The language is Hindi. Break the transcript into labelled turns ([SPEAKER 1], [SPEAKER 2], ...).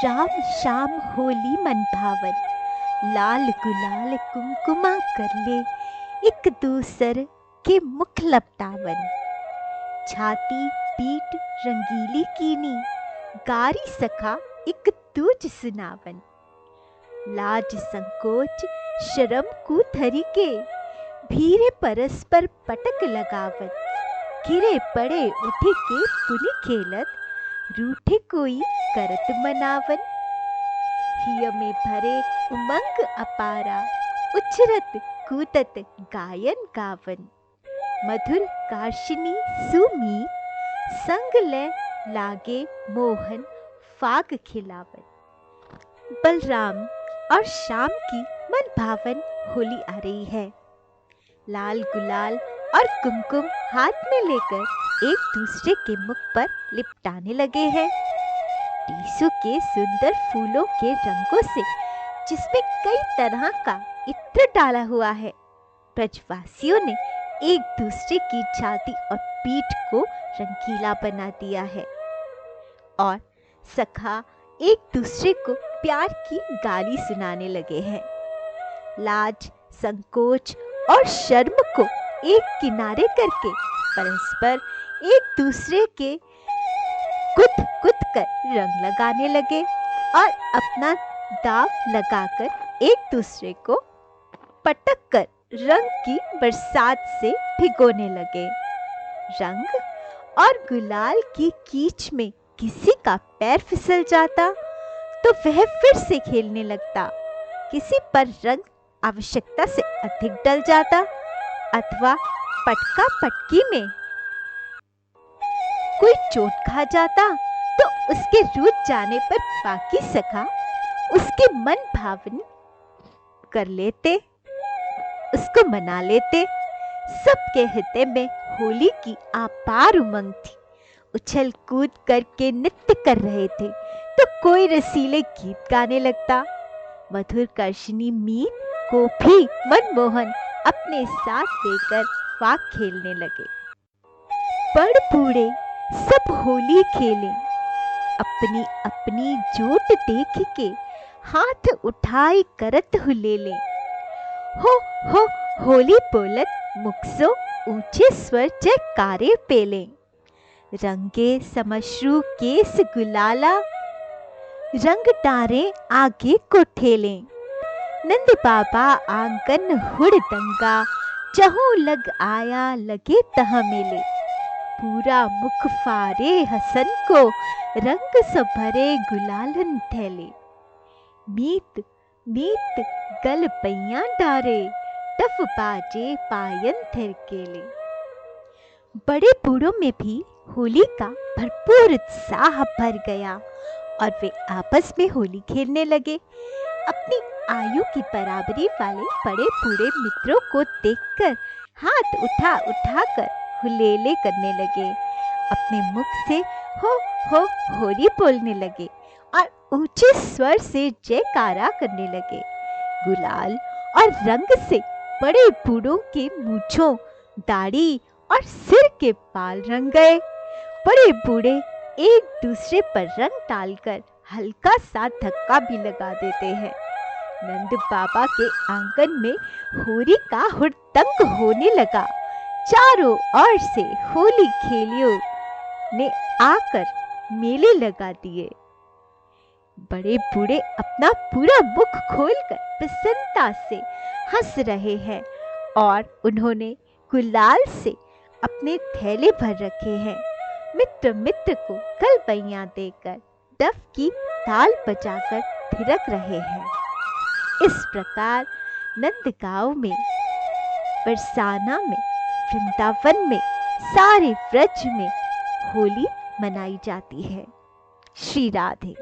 [SPEAKER 1] शाम शाम होली मन भावन, लाल गुलाल कुमकुमा कर ले, एक दूसर के मुख लपटावन। छाती पीठ रंगीली कीनी, गारी सखा एक दूज सुनावन। लाज संकोच शर्म को धरी के, भीरे परस्पर पटक लगावन। गिरे पड़े उठे के पुनि खेलत, रूठे कोई करत मनावन। हिय में भरे उमंग अपारा, उछरत कूदत गायन गावन। मधुर कार्शिनी सुमीत, संग ले लागे मोहन फाग खिलावन। बलराम और श्याम की मन भावन होली आ रही है। लाल गुलाल और कुमकुम हाथ में लेकर एक दूसरे के मुख पर लिपटाने लगे हैं। टीसू के सुंदर फूलों के रंगों से, जिसमें कई तरह का इत्र डाला हुआ है, ब्रजवासियों ने एक दूसरे की छाती और पीठ को रंगीला बना दिया है और सखा एक दूसरे को प्यार की गाली सुनाने लगे हैं। लाज, संकोच और शर्म को एक किनारे करके परस्पर एक दूसरे के कुत कुत कर रंग लगाने लगे और अपना दाव लगाकर एक दूसरे को पटक कर रंग की बरसात से भिगोने लगे। रंग और गुलाल की कीच में किसी का पैर फिसल जाता तो वह फिर से खेलने लगता। किसी पर रंग आवश्यकता से अधिक डल जाता अथवा पटका पटकी में कोई चोट खा जाता तो उसके रूठ जाने पर बाकी सखा उसके मन भावन कर लेते, उसको मना लेते। सबके हृदय में होली की अपार उमंग थी। उछल कूद करके नृत्य कर रहे थे तो कोई रसीले गीत गाने लगता। मधुर कर्षिनी मीत को भी मनमोहन अपने साथ लेकर फाग खेलने लगे। बड़ बूढ़े सब होली खेले, अपनी अपनी जोट देख के हाथ उठाए करत हुलेले। हो होली बोलत मुखसो ऊंचे स्वर जयकारे पेले। रंगे समश्रु केस गुलाला, रंग डारे आगे को ठेले। नंद बाबा आंगन हुड़ दंगा, चहु लग आया लगे तह मेले। पूरा मुख फारे हसन को, रंग सब भरे गुलालन थैले। मीत मीत गल पैया डारे, टफ बाजे पायन थिरकेले। बड़े बूढ़ों में भी होली का भरपूर उत्साह भर गया और वे आपस में होली खेलने लगे। अपनी आयु की बराबरी वाले बड़े बूढ़े मित्रों को देखकर हाथ उठा उठा कर हुलेले करने लगे। अपने मुख से हो होली बोलने लगे और ऊंचे स्वर से जयकारा करने लगे। गुलाल और रंग से बड़े बूढ़ों के मूंछों, दाढ़ी और सिर के बाल रंग गए। बड़े बूढ़े एक दूसरे पर रंग डालकर हल्का सा धक्का भी लगा देते हैं। नंद बाबा के आंगन में होली का हुड़दंग होने लगा। चारों ओर से होली खेलियों ने आकर मेले लगा दिए। बड़े बूढ़े अपना पूरा मुख खोलकर प्रसन्नता से हंस रहे हैं और उन्होंने गुलाल से अपने थैले भर रखे हैं। मित्र मित्र को गलबैयां देकर डफ की ताल बजाकर थिरक रहे हैं। इस प्रकार नंदगांव में, बरसाना में, वृंदावन में, सारे व्रज में होली मनाई जाती है। श्री राधे।